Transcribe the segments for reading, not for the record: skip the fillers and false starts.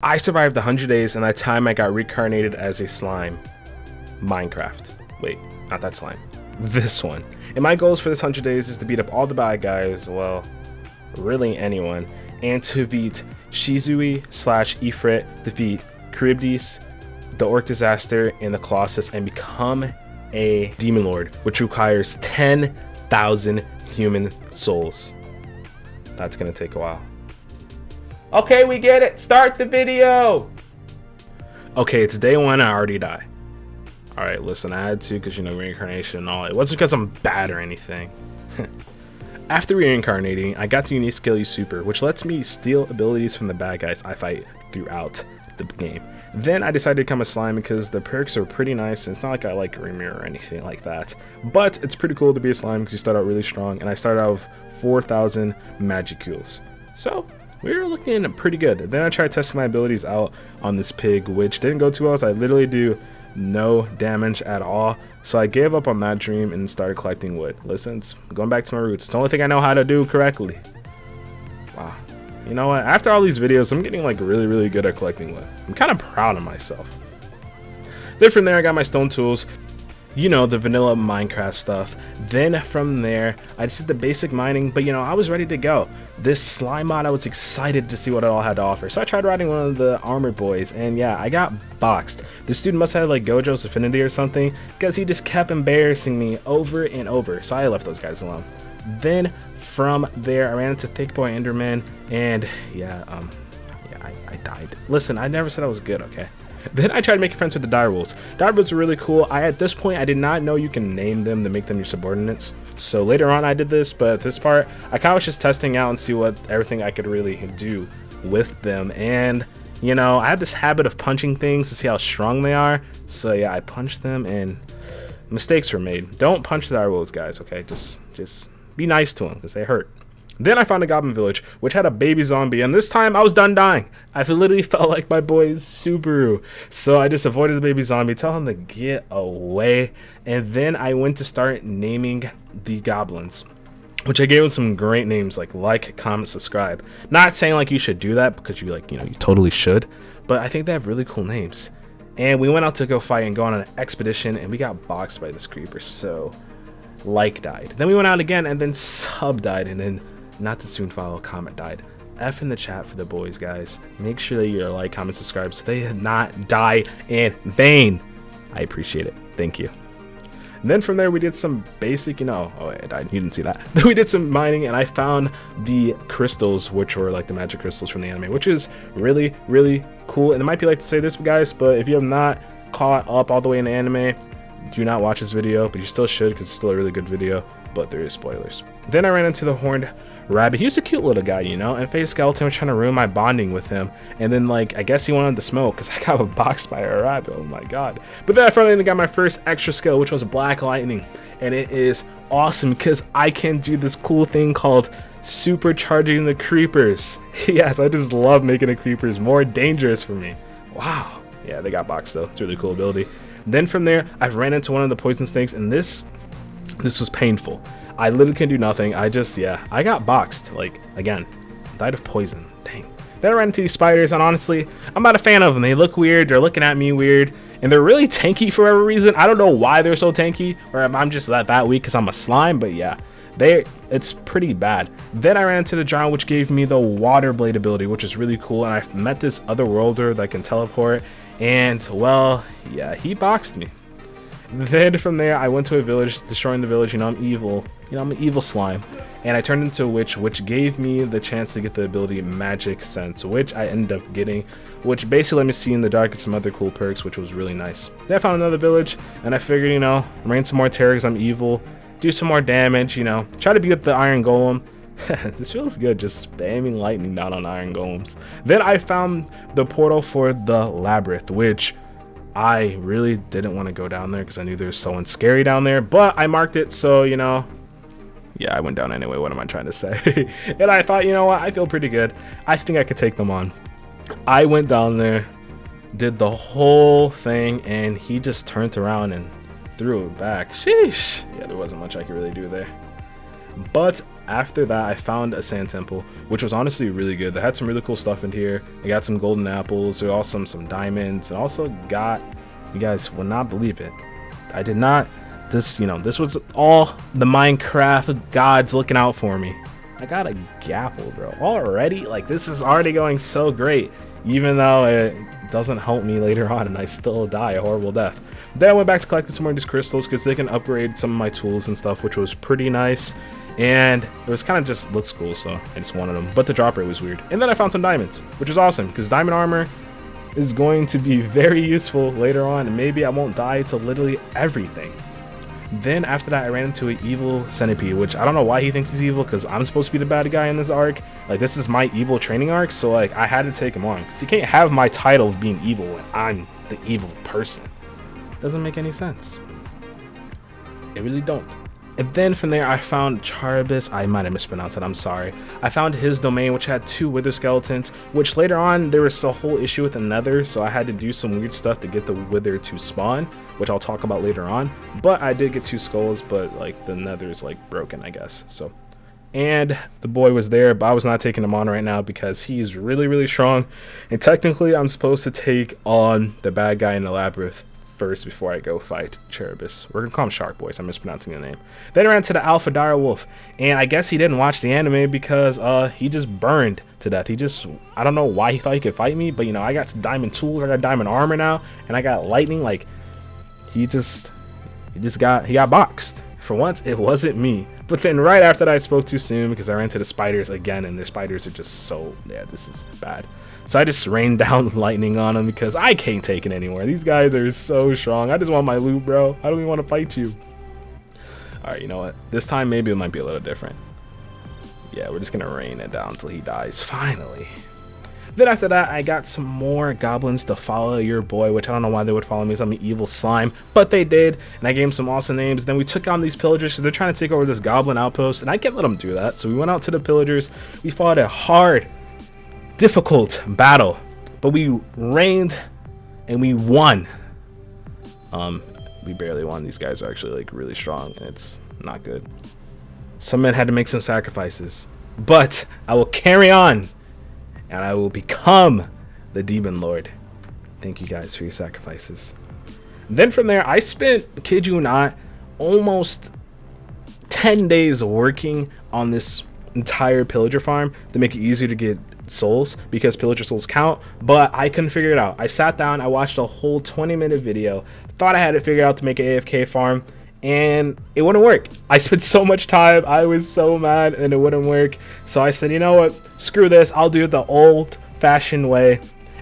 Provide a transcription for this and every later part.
I survived the 100 days and that time I got reincarnated as a slime. Minecraft. Wait, not that slime. This one. And my goals for this 100 days is to beat up all the bad guys, well, really anyone, and to defeat Shizui / Ifrit, defeat Charybdis, the Orc Disaster, and the Colossus, and become a Demon Lord, which requires 10,000 human souls. That's gonna take a while. Okay, we get it. Start the video. Okay, it's day one. I already die. All right, listen, I had to because, you know, reincarnation and all. It wasn't because I'm bad or anything. After reincarnating, I got the unique skill Super, which lets me steal abilities from the bad guys I fight throughout the game. Then I decided to become a slime because the perks are pretty nice, and it's not like I like Remir or anything like that. But it's pretty cool to be a slime because you start out really strong, and I started out with 4,000 Magicules. So we were looking pretty good. Then I tried testing my abilities out on this pig, which didn't go too well, so I literally do no damage at all. So I gave up on that dream and started collecting wood. Listen, it's going back to my roots. It's the only thing I know how to do correctly. Wow. You know what? After all these videos, I'm getting like really good at collecting wood. I'm kind of proud of myself. Then from there, I got my stone tools. You know, the vanilla Minecraft stuff. Then from there, I just did the basic mining, but you know, I was ready to go. This slime mod, I was excited to see what it all had to offer. So I tried riding one of the armored boys, and yeah, I got boxed. This dude must have like Gojo's affinity or something, because he just kept embarrassing me over and over. So I left those guys alone. Then from there, I ran into Thick Boy Enderman, and yeah, I died. Listen, I never said I was good, okay? Then I tried making friends with the direwolves. Direwolves are really cool. At this point, I did not know you can name them to make them your subordinates. So later on I did this, but at this part, I kind of was just testing out and see what everything I could really do with them. And, you know, I had this habit of punching things to see how strong they are. So yeah, I punched them and mistakes were made. Don't punch the direwolves, guys, okay? Just be nice to them because they hurt. Then I found a goblin village, which had a baby zombie, and this time I was done dying. I literally felt like my boy Subaru. So I just avoided the baby zombie, tell him to get away, and then I went to start naming the goblins, which I gave them some great names like, comment, subscribe. Not saying like you should do that because you you totally should, but I think they have really cool names. And we went out to go fight and go on an expedition, and we got boxed by this creeper, so died. Then we went out again, and then Sub died, and then not to soon follow, comment died. F in the chat for the boys, guys. Make sure that you like, comment, subscribe so they did not die in vain. I appreciate it. Thank you. And then from there, we did some basic, oh, I died. You didn't see that. Then we did some mining, and I found the crystals, which were like the magic crystals from the anime, which is really cool. And it might be like to say this, guys, but if you have not caught up all the way in the anime, do not watch this video, but you still should because it's still a really good video, but there is spoilers. Then I ran into the horned rabbit. He was a cute little guy, and Face Skeleton was trying to ruin my bonding with him. And then I guess he wanted to smoke because I got boxed by a rabbit. Oh my god. But then I finally got my first extra skill, which was Black Lightning, and it is awesome because I can do this cool thing called supercharging the creepers. Yes, I just love making the creepers more dangerous for me. Wow. Yeah, they got boxed though. It's a really cool ability. Then from there, I ran into one of the poison snakes, and this was painful. I literally can do nothing. I got boxed, again, died of poison. Dang. Then I ran into these spiders, and honestly, I'm not a fan of them. They look weird, they're looking at me weird, and they're really tanky for whatever reason. I don't know why they're so tanky, or if I'm just that weak because I'm a slime, but yeah, it's pretty bad. Then I ran into the drown, which gave me the water blade ability, which is really cool, and I met this other worlder that can teleport, and well, yeah, he boxed me. Then from there, I went to a village, destroying the village. I'm evil. I'm an evil slime. And I turned into a witch, which gave me the chance to get the ability Magic Sense, which I ended up getting, which basically let me see in the dark and some other cool perks, which was really nice. Then I found another village, and I figured, rain some more terror because I'm evil, do some more damage, try to beat up the Iron Golem. This feels good, just spamming lightning down on Iron Golems. Then I found the portal for the Labyrinth, which I really didn't want to go down there because I knew there was someone scary down there, but I marked it, so yeah, I went down anyway. What am I trying to say? And I thought, what, I feel pretty good. I think I could take them on. I went down there, did the whole thing, and he just turned around and threw it back. Sheesh. Yeah, there wasn't much I could really do there. But after that, I found a sand temple, which was honestly really good. They had some really cool stuff in here. I got some golden apples. There also some diamonds. And also got, you guys will not believe it, I did not, this, you know, this was all the Minecraft gods looking out for me. I got a gapple, bro. Already? Like, this is already going so great, even though it doesn't help me later on and I still die a horrible death. Then I went back to collecting some more of these crystals because they can upgrade some of my tools and stuff, which was pretty nice. And it was kind of just looks cool, so I just wanted them. But the drop rate was weird. And then I found some diamonds, which is awesome because diamond armor is going to be very useful later on, and maybe I won't die to literally everything. Then after that, I ran into an evil centipede, which I don't know why he thinks he's evil, because I'm supposed to be the bad guy in this arc. Like, this is my evil training arc, so like I had to take him on, because you can't have my title of being evil when I'm the evil person. Doesn't make any sense. It really don't. And then from there, I found Charybdis. I might have mispronounced it, I'm sorry. I found his domain, which had 2 wither skeletons, which later on, there was a whole issue with the nether, so I had to do some weird stuff to get the wither to spawn, which I'll talk about later on. But I did get 2 skulls, but like the nether is like broken, I guess. So, and the boy was there, but I was not taking him on right now because he's really, really strong. And technically, I'm supposed to take on the bad guy in the labyrinth first before I go fight Charybdis. We're gonna call him Shark Boys. I'm mispronouncing the name. Then I ran to the Alpha Dire Wolf, and I guess he didn't watch the anime because he just burned to death. He just, I don't know why he thought he could fight me, but you know, I got some diamond tools, I got diamond armor now, and I got lightning. Like, he got boxed. For once, it wasn't me. But then right after that, I spoke too soon because I ran to the spiders again, and their spiders are just so, yeah, this is bad. So I just rained down lightning on them because I can't take it anymore. These guys are so strong. I just want my loot, bro. I don't even want to fight you. All right, you know what? This time maybe it might be a little different. Yeah, we're just going to rain it down until he dies, finally. Then after that, I got some more goblins to follow your boy, which I don't know why they would follow me as I'm an evil slime, but they did, and I gave them some awesome names. Then we took on these pillagers because they're trying to take over this goblin outpost, and I can't let them do that. So we went out to the pillagers. We fought a hard, difficult battle, but we reigned and we won. We barely won. These guys are actually like really strong, and it's not good. Some men had to make some sacrifices, but I will carry on. And I will become the Demon Lord. Thank you guys for your sacrifices. Then from there, I spent, kid you not, almost 10 days working on this entire pillager farm to make it easier to get souls, because pillager souls count, but I couldn't figure it out. I sat down, I watched a whole 20-minute video, thought I had it figured out to make an AFK farm, and it wouldn't work. I spent so much time, I was so mad, and it wouldn't work. So I said, you know what, screw this, I'll do it the old-fashioned way,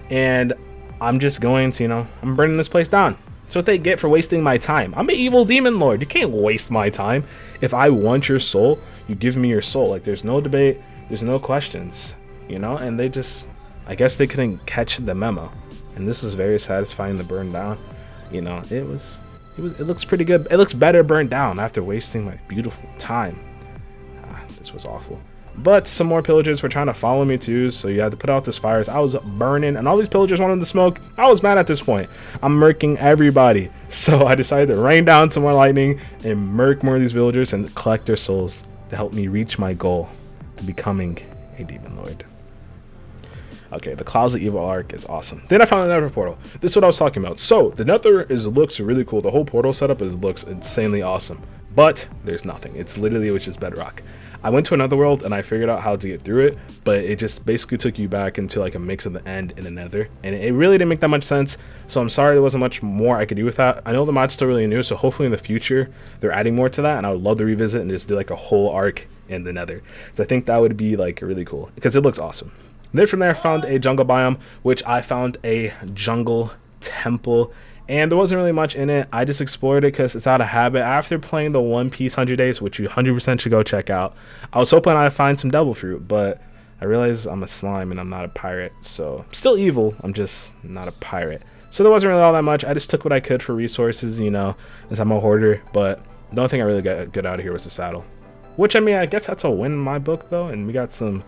and I'm just going to, you know, I'm burning this place down. That's what they get for wasting my time. I'm an evil demon lord. You can't waste my time. If I want your soul, you give me your soul. Like, there's no debate, there's no questions, you know. And they just, I guess they couldn't catch the memo, and this is very satisfying to burn down. You know, it looks pretty good. It looks better burned down after wasting my beautiful time. This was awful. But some more pillagers were trying to follow me too, so you had to put out this fires. I was burning, and all these pillagers wanted to smoke. I was mad at this point. I'm murking everybody. So I decided to rain down some more lightning and murk more of these villagers and collect their souls to help me reach my goal to becoming a demon lord. Okay, the Clouzza Evil arc is awesome. Then I found another portal. This is what I was talking about. So the nether looks really cool. The whole portal setup looks insanely awesome. But there's nothing. It's literally just bedrock. I went to another world and I figured out how to get through it, but it just basically took you back into like a mix of the end and the nether, and it really didn't make that much sense. So I'm sorry there wasn't much more I could do with that. I know the mod's still really new, so hopefully in the future they're adding more to that, and I would love to revisit and just do like a whole arc in the nether. So I think that would be like really cool because it looks awesome. Then from there I found a jungle biome, which I found a jungle temple, and there wasn't really much in it. I just explored it because it's out of habit. After playing the One Piece 100 Days, which you 100% should go check out, I was hoping I'd find some devil fruit, but I realized I'm a slime and I'm not a pirate. So I'm still evil, I'm just not a pirate. So there wasn't really all that much. I just took what I could for resources, you know, as I'm a hoarder. But the only thing I really got out of here was the saddle, which, I mean, I guess that's a win in my book though. And we got some,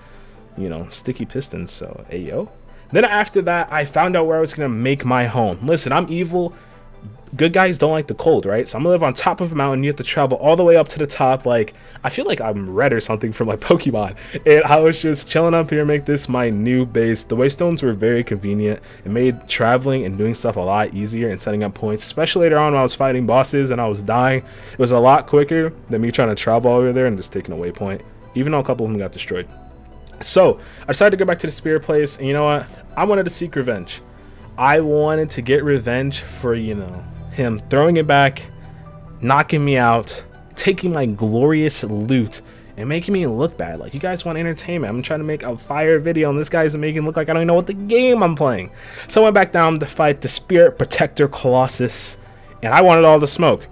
you know, sticky pistons, so ayo. Then after that, I found out where I was going to make my home. Listen, I'm evil. good guys don't like the cold, right? So I'm gonna live on top of a mountain. You have to travel all the way up to the top. Like, I feel like I'm red or something from like Pokemon. And I was just chilling up here, make this my new base. The waystones were very convenient. It made traveling and doing stuff a lot easier and setting up points, especially later on when I was fighting bosses and I was dying. It was a lot quicker than me trying to travel over there and just taking a waypoint, even though a couple of them got destroyed. So I decided to go back to the spirit place, and you know what? I wanted to seek revenge. I wanted to get revenge for, you know, him throwing it back, knocking me out, taking my glorious loot, and making me look bad. Like, you guys want entertainment. I'm trying to make a fire video, and this guy's making it look like I don't even know what the game I'm playing. So I went back down to fight the Spirit Protector Colossus, and I wanted all the smoke.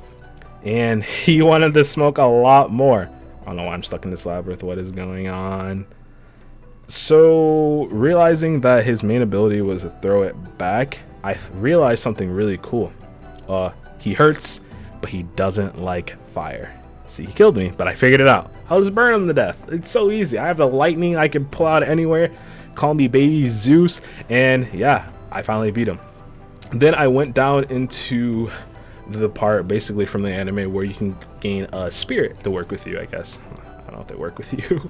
And he wanted the smoke a lot more. I don't know why I'm stuck in this labyrinth. What is going on? So, realizing that his main ability was to throw it back, I realized something really cool. He hurts, but he doesn't like fire. See, he killed me, but I figured it out. I'll just burn him to death. It's so easy. I have the lightning I can pull out anywhere. Call me baby Zeus, and yeah, I finally beat him. Then I went down into the part basically from the anime where you can gain a spirit to work with you, I guess. I don't know if they work with you.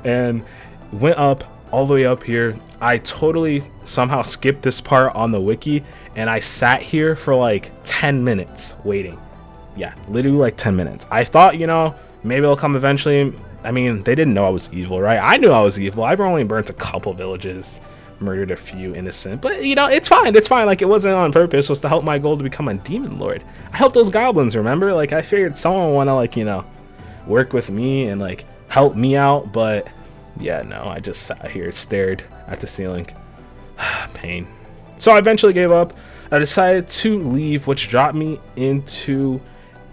And went up all the way up here. I totally somehow skipped this part on the wiki, and I sat here for like 10 minutes waiting. Yeah, literally like 10 minutes. I thought, you know, maybe it'll come eventually. I mean, they didn't know I was evil, right? I knew I was evil. I've only burnt a couple villages, murdered a few innocent, but you know, it's fine. It's fine. Like, it wasn't on purpose. It was to help my goal to become a demon lord. I helped those goblins, remember? Like, I figured someone would want to, like, you know, work with me and like help me out, but yeah, no, I just sat here, stared at the ceiling. Pain. So I eventually gave up. I decided to leave, which dropped me into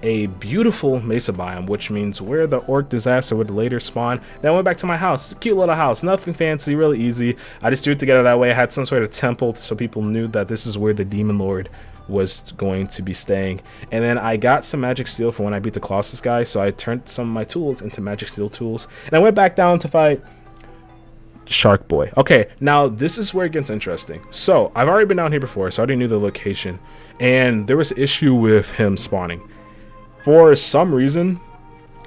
a beautiful mesa biome, which means where the orc disaster would later spawn. Then I went back to my house. It's a cute little house, nothing fancy, really easy. I just threw it together that way. I had some sort of temple so people knew that this is where the demon lord was going to be staying. And then I got some magic steel for when I beat the Colossus guy, so I turned some of my tools into magic steel tools, and I went back down to fight Shark Boy. Okay, now this is where it gets interesting. So I've already been down here before, so I already knew the location, and there was an issue with him spawning. For some reason,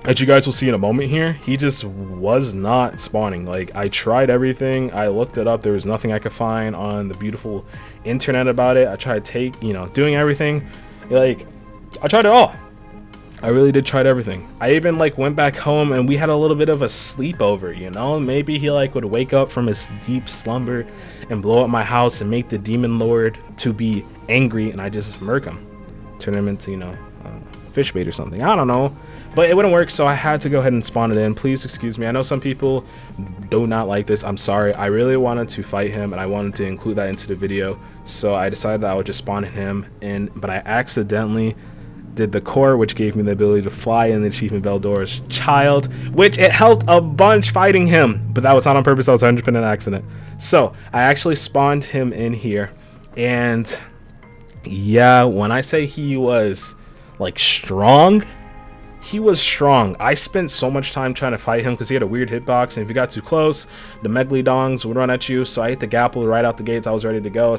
as you guys will see in a moment here, he just was not spawning. Like, I tried everything. I looked it up. There was nothing I could find on the beautiful internet about it. I tried doing everything. Like, I tried it all. I really did try everything. I even like went back home and we had a little bit of a sleepover, you know? Maybe he like would wake up from his deep slumber and blow up my house and make the demon lord to be angry, and I just murk him. Turn him into, you know, fish bait or something. I don't know. But it wouldn't work, so I had to go ahead and spawn it in. Please excuse me. I know some people do not like this. I'm sorry. I really wanted to fight him, and I wanted to include that into the video. So I decided that I would just spawn him in, but I accidentally did the core, which gave me the ability to fly in the achievement Veldora's Child, which it helped a bunch fighting him, but that was not on purpose. That was 100% an accident. So I actually spawned him in here, and yeah, when I say he was like strong, he was strong. I spent so much time trying to fight him because he had a weird hitbox, and if you got too close, the megalodons would run at you. So I hit the gapple right out the gates. I was ready to go.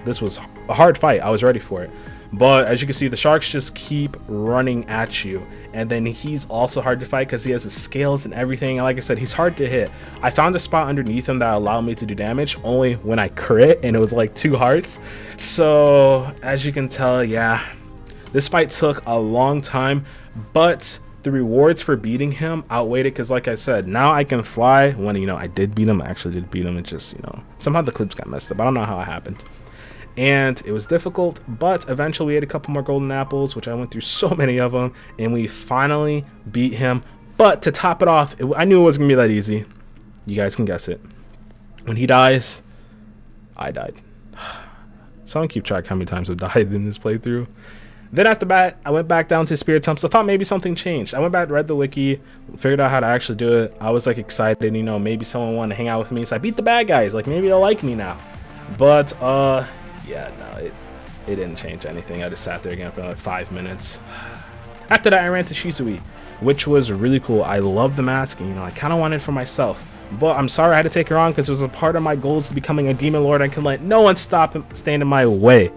This was a hard fight. I was ready for it. But as you can see, the sharks just keep running at you, and then he's also hard to fight because he has his scales and everything. And like I said, he's hard to hit. I found a spot underneath him that allowed me to do damage only when I crit, and it was like 2 hearts. So as you can tell, yeah, this fight took a long time, but the rewards for beating him outweighed it, because like I said, now I can fly. When, you know, I did beat him, I actually did beat him. It just, you know, somehow the clips got messed up. I don't know how it happened. And it was difficult, but eventually we had a couple more golden apples, which I went through so many of them, and we finally beat him. But to top it off, I knew it wasn't gonna be that easy. You guys can guess it. When he dies, I died. Someone keep track how many times I've died in this playthrough. Then after that, I went back down to Spirit Temple. So I thought maybe something changed. I went back, read the wiki, figured out how to actually do it. I was like excited, you know, maybe someone wanted to hang out with me. So I beat the bad guys. Like, maybe they'll like me now. But yeah, no, it didn't change anything. I just sat there again for like 5 minutes. After that, I ran to Shizui, which was really cool. I love the mask, and, you know, I kind of wanted it for myself. But I'm sorry I had to take her on because it was a part of my goals to becoming a demon lord. I can let no one stand in my way.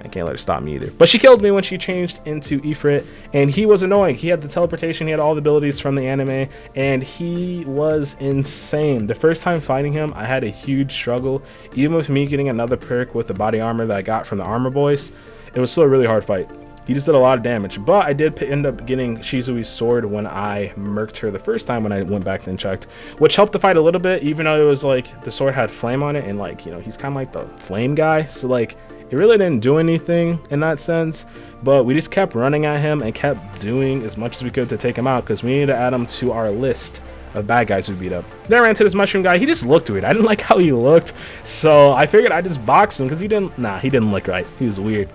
I can't let her stop me either. But she killed me when she changed into Ifrit, and he was annoying. He had the teleportation, he had all the abilities from the anime, and he was insane. The first time fighting him, I had a huge struggle. Even with me getting another perk with the body armor that I got from the armor boys, it was still a really hard fight. He just did a lot of damage, but I did end up getting Shizui's sword when I murked her the first time when I went back and checked, which helped the fight a little bit, even though it was like the sword had flame on it, and like, you know, he's kind of like the flame guy, so like it really didn't do anything in that sense. But we just kept running at him and kept doing as much as we could to take him out, because we needed to add him to our list of bad guys we beat up. Then I ran to this mushroom guy. He just looked weird. I didn't like how he looked, so I figured I'd just box him, because he didn't look right. He was weird.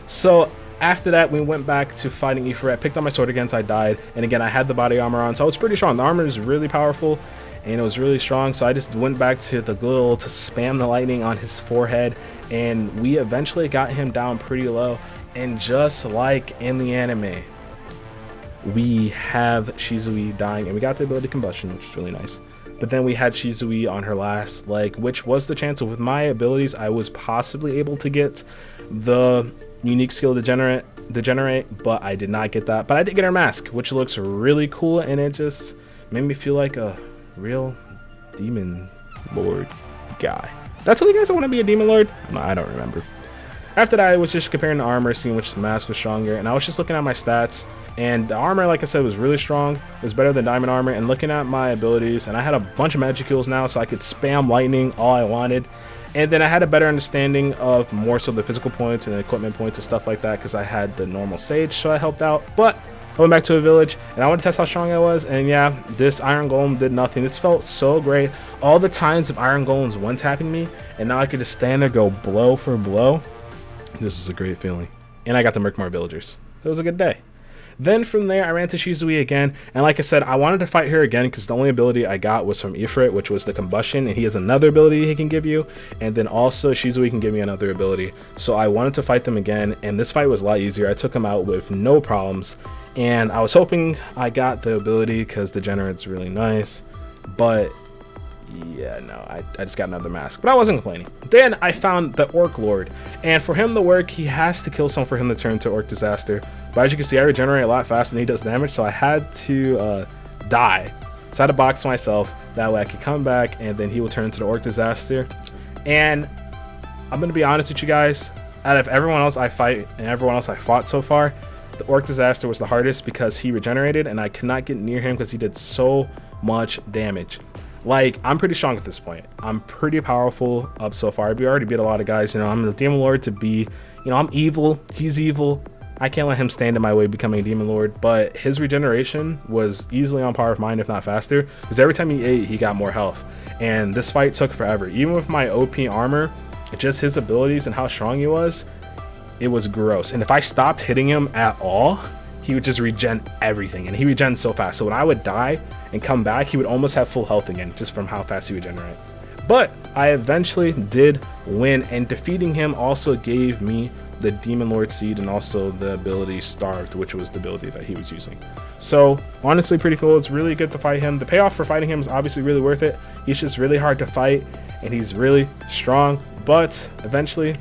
So after that, we went back to fighting Ifrit. I picked up my sword again, so I died. And again, I had the body armor on, so I was pretty strong. The armor is really powerful, and it was really strong. So I just went back to the good to spam the lightning on his forehead, and we eventually got him down pretty low. And just like in the anime, we have Shizui dying, and we got the ability combustion, which is really nice. But then we had Shizui on her last leg, which was the chance of, with my abilities, I was possibly able to get the unique skill degenerate, but I did not get that. But I did get her mask, which looks really cool, and it just made me feel like a real demon lord guy. Did I tell you guys I want to be a demon lord? No, I don't remember. After that, I was just comparing the armor, seeing which mask was stronger, and I was just looking at my stats, and the armor, like I said, was really strong. It was better than diamond armor, and looking at my abilities, and I had a bunch of magic kills now, so I could spam lightning all I wanted. And then I had a better understanding of more so the physical points and the equipment points and stuff like that, because I had the normal sage, so I helped out. But I went back to a village, and I wanted to test how strong I was, and yeah, this iron golem did nothing. This felt so great. All the times of iron golems one-tapping me, and now I could just stand there, go blow for blow. This was a great feeling. And I got to murk more villagers. It was a good day. Then from there, I ran to Shizui again, and like I said, I wanted to fight her again because the only ability I got was from Ifrit, which was the combustion, and he has another ability he can give you, and then also Shizui can give me another ability. So I wanted to fight them again, and this fight was a lot easier. I took him out with no problems, and I was hoping I got the ability because the generate's really nice, but yeah, no, I just got another mask, but I wasn't complaining. Then I found the Orc Lord, and for him to work, he has to kill someone for him to turn to Orc Disaster. But as you can see, I regenerate a lot faster than he does damage, so I had to die. So I had to box myself, that way I could come back, and then he will turn into the Orc Disaster. And I'm gonna be honest with you guys, out of everyone else I fight and everyone else I fought so far, the Orc Disaster was the hardest because he regenerated, and I could not get near him because he did so much damage. Like, I'm pretty strong at this point. I'm pretty powerful up so far. We already beat a lot of guys. You know, I'm the Demon Lord to be, you know, I'm evil. He's evil. I can't let him stand in my way becoming a Demon Lord. But his regeneration was easily on par with mine, if not faster. Because every time he ate, he got more health. And this fight took forever. Even with my OP armor, just his abilities and how strong he was, it was gross. And if I stopped hitting him at all, he would just regen everything, and he regens so fast. So when I would die and come back, he would almost have full health again just from how fast he would regenerate. But I eventually did win, and defeating him also gave me the Demon Lord Seed and also the ability Starved, which was the ability that he was using. So honestly, pretty cool. It's really good to fight him. The payoff for fighting him is obviously really worth it. He's just really hard to fight, and he's really strong. But eventually,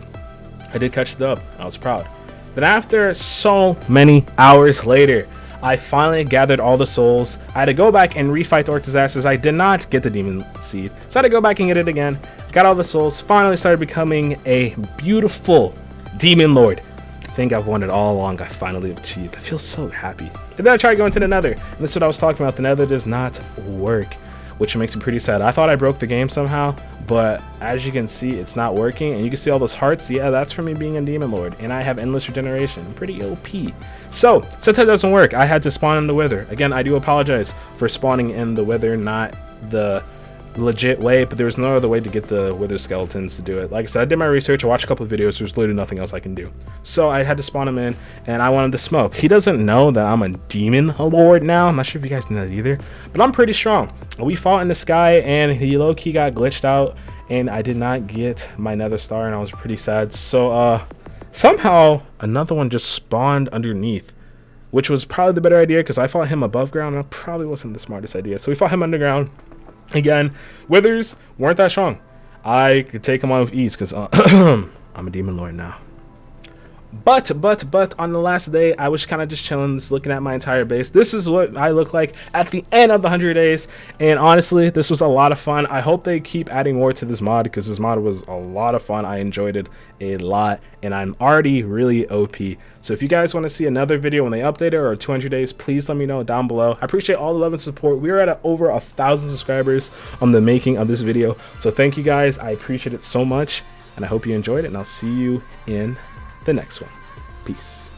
I did catch the dub. I was proud. Then after so many hours later, I finally gathered all the souls. I had to go back and refight the Orc Disasters. I did not get the Demon Seed, so I had to go back and get it again. Got all the souls, finally started becoming a beautiful Demon Lord. I think I've wanted all along. I finally achieved. I feel so happy. And then I tried going to the Nether, and this is what I was talking about. The Nether does not work, which makes me pretty sad. I thought I broke the game somehow, but as you can see, it's not working. And you can see all those hearts. Yeah, that's from me being a Demon Lord, and I have endless regeneration. I'm pretty OP. So since that doesn't work, I had to spawn in the Wither. Again, I do apologize for spawning in the Wither, not the legit way, but there was no other way to get the Wither skeletons to do it. Like I said, I did my research, I watched a couple of videos, there's literally nothing else I can do. So I had to spawn him in, and I wanted to smoke. He doesn't know that I'm a Demon Lord now. I'm not sure if you guys know that either, but I'm pretty strong. We fought in the sky, and he low-key got glitched out, and I did not get my Nether Star, and I was pretty sad. So somehow another one just spawned underneath, which was probably the better idea because I fought him above ground, and it probably wasn't the smartest idea. So we fought him underground. Again, Withers weren't that strong. I could take him on with ease because I'm a Demon Lord now. But on the last day, I was kind of just chilling, just looking at my entire base. This is what I look like at the end of the 100 days. And honestly, this was a lot of fun. I hope they keep adding more to this mod, because this mod was a lot of fun. I enjoyed it a lot, and I'm already really OP. So if you guys want to see another video when they update it, or 200 days, please let me know down below. I appreciate all the love and support. We are at over 1,000 subscribers on the making of this video. So thank you guys. I appreciate it so much, and I hope you enjoyed it, and I'll see you in the next one. Peace.